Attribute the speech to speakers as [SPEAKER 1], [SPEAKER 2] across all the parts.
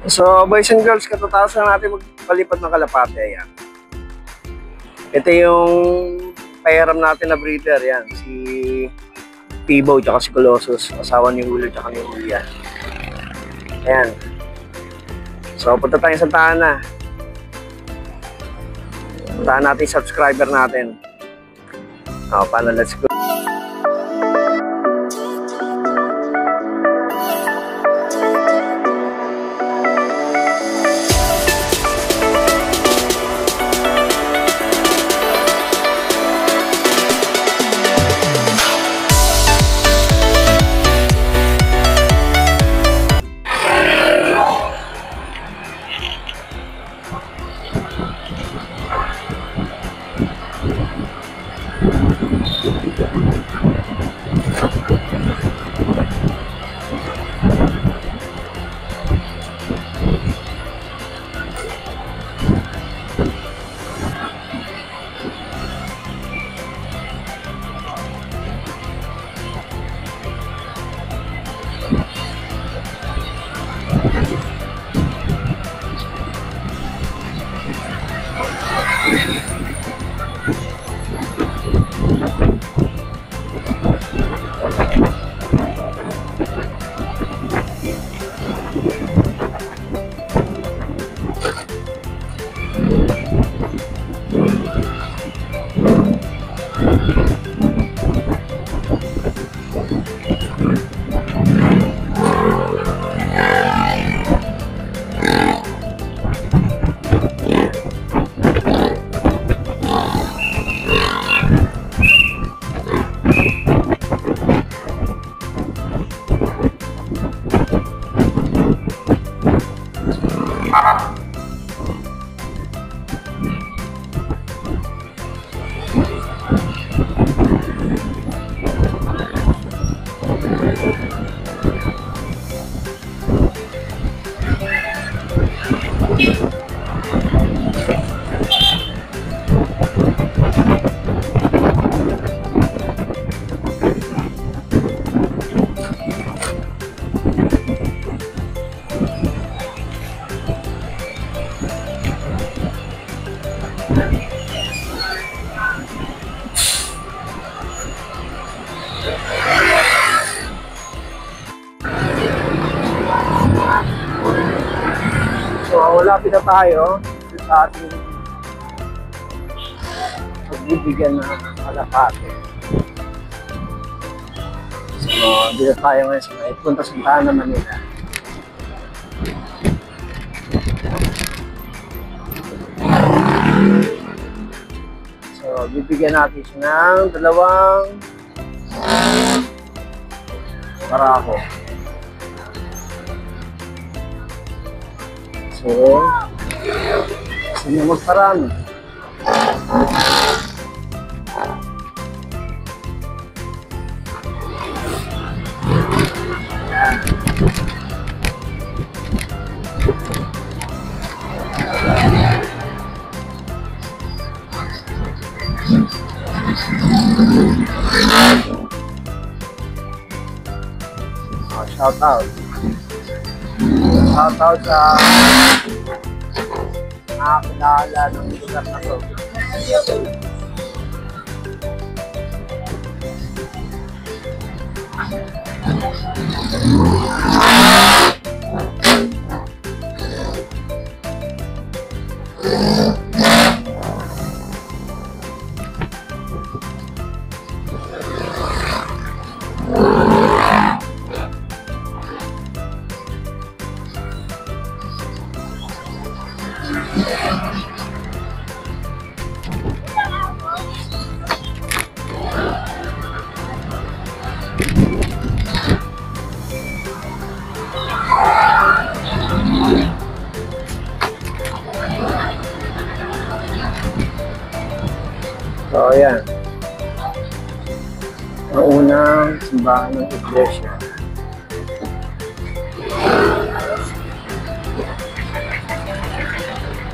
[SPEAKER 1] So, boys and girls, katapos na natin magpalipat ng kalapate. Ayan. Ito yung pahiram natin na breeder. Yan. Si Pibo tsaka si Colossus. Asawa ni Ulo tsaka ni Ulia. Ayan. So, punta tayo sa Santa Ana. Puntahan natin yung subscriber natin. O, paano? Let's go. So, malapit na tayo sa ating pagbibigyan ng kalapate. So, dito tayo ngayon sa may punta sa Santa Ana, Manila. So, bibigyan natin siya ng 2 barako. So, sino magparami? Oh, shout out. Shout out sa nakakilala ng lugar na to. So, ayan. Ang unang simbahan ng iglesia.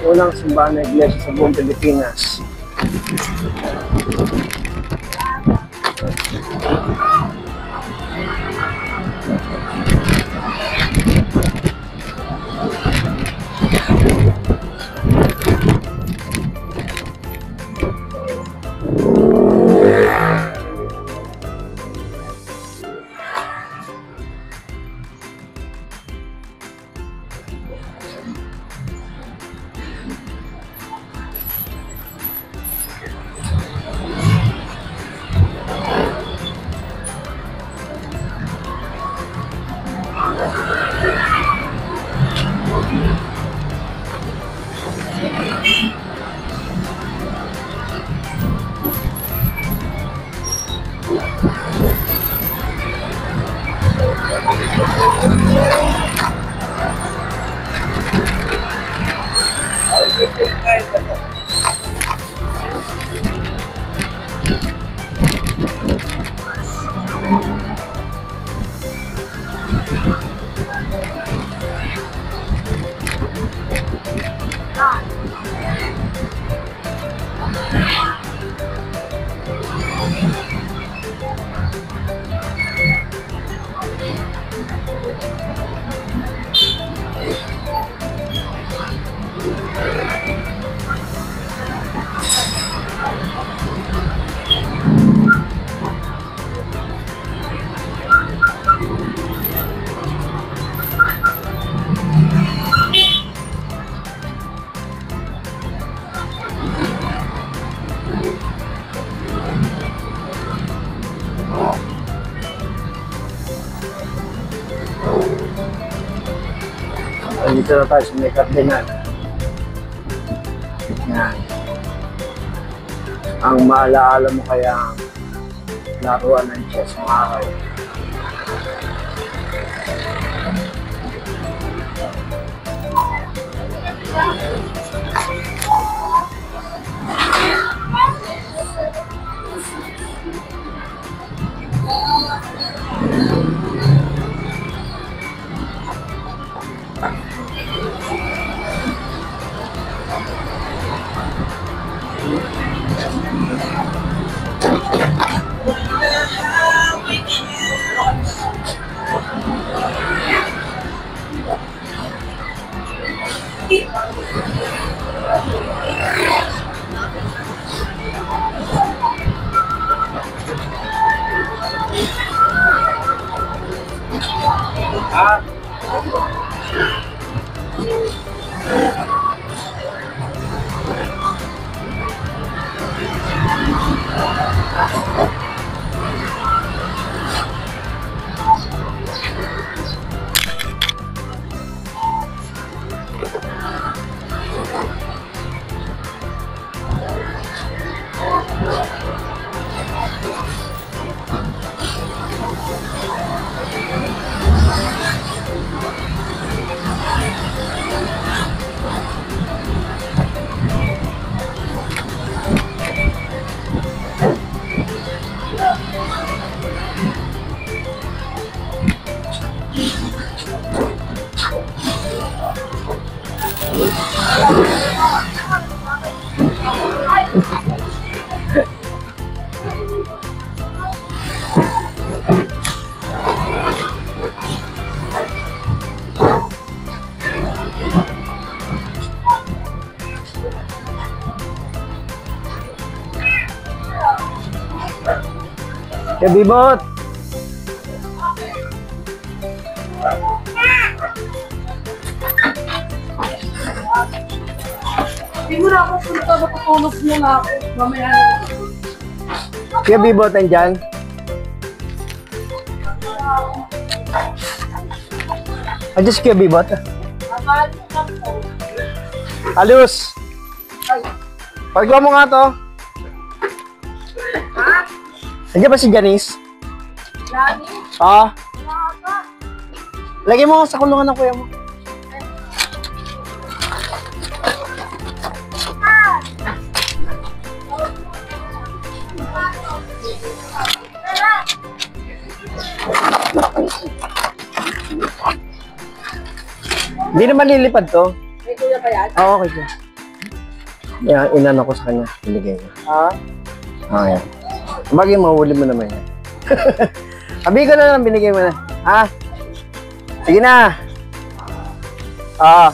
[SPEAKER 1] Unang simbahan ng iglesia sa buong Pilipinas. Dito na tayo sa may Cardinal. Yan. Ang maalaala mo kaya laruan ng chess mga kayo. Ya Bibot.
[SPEAKER 2] Hindi mo na ako punta, matutulog mo na ako. Mamaya na.
[SPEAKER 1] Kaya Bibot nandyan? Adjust kaya Bibot?
[SPEAKER 2] Abali lang po.
[SPEAKER 1] Alus!
[SPEAKER 2] Ay,
[SPEAKER 1] Pagwa mo nga to.
[SPEAKER 2] ha?
[SPEAKER 1] Nandiyan ba si Janice?
[SPEAKER 2] Lani?
[SPEAKER 1] Ah,
[SPEAKER 2] Wala ka.
[SPEAKER 1] lagay mo nga sa kulungan ng kuya mo. Hindi naman lilipad to.
[SPEAKER 2] May kuya ba yan?
[SPEAKER 1] Oo, okay siya. Yan, inano ko sa kanya. Binigay niya.
[SPEAKER 2] Ha?
[SPEAKER 1] Okay. Bagay, mahuli mo naman yan. Sabi ko na lang, binigay mo na. Ha? Sige na. Ah.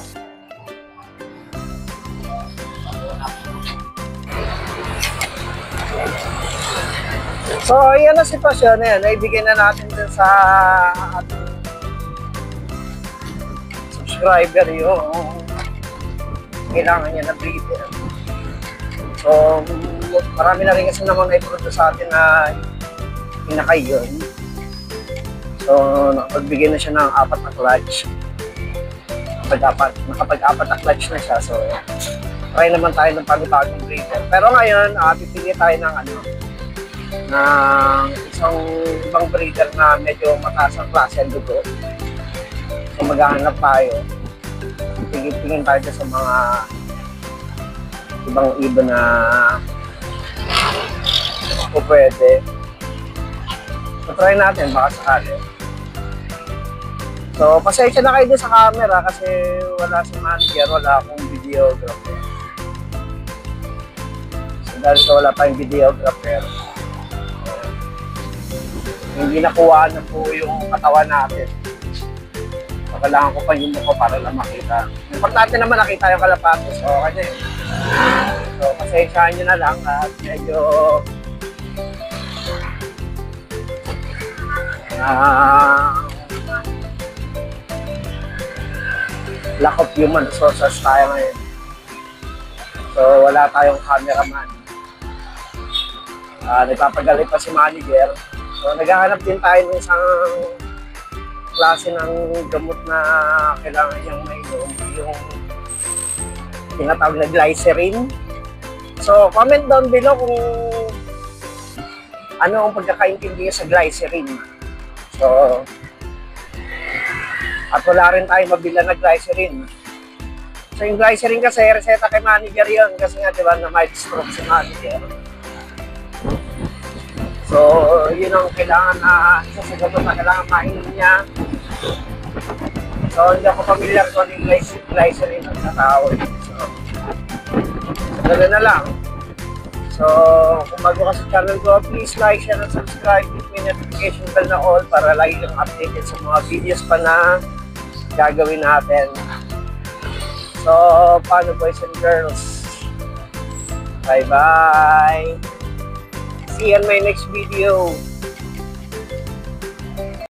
[SPEAKER 1] So, yan ang sitwasyon na yan. Naibigay na natin dun sa ating subscriber yung kailangan niya na breeder. So, marami na rin kasi naman na-produce sa atin na inakay yun. So, nakapagbigay na siya ng 4 na clutch. Nakapag-4 na clutch na siya. So, try naman tayo ng pag-bagong breeder. Pero ngayon, pipili tayo ng ng isang ibang breeder na medyo mataas ang klase ang dugo. So, maghahanap tayo. Tingin tayo sa mga ibang iba na kung pwede. So, try natin, baka sakali. So, pasensya na kayo din sa camera kasi wala si manager, wala akong videographer. So, dahil sa wala tayong videographer, hindi nakuha na po yung katawan natin. So, kailangan ko pa yung mukha para lang makita. Importante naman nakita yung kalapatos. So, okay na yun. So, pasensyahan nyo na lang at medyo lack of human resources tayo ngayon. So, wala tayong cameraman. Nagpapagalit pa si manager. So, naghahanap din tayo ng isang klase ng gamot na kailangan niyang mainom, yung tinatawag na glycerin. So, comment down below kung ano ang pagkakaintindi sa glycerin. So, at wala rin tayo mabila na glycerin. So, yung glycerin kasi, reseta kay manager yun. Kasi nga, di ba, na may stroke si manager. So, yun ang kailangan na isa sa gamot na kailangan mainom niya. So, hindi ako familiar kung ano yung glycerin ang natawag. So, gano'n na lang. So, kung bago ka sa channel ko, please like, share, and subscribe. Hit may notification bell na all para lagi kang updated sa mga videos pa na gagawin natin. So, paano boys and girls? Bye-bye! See you in my next video.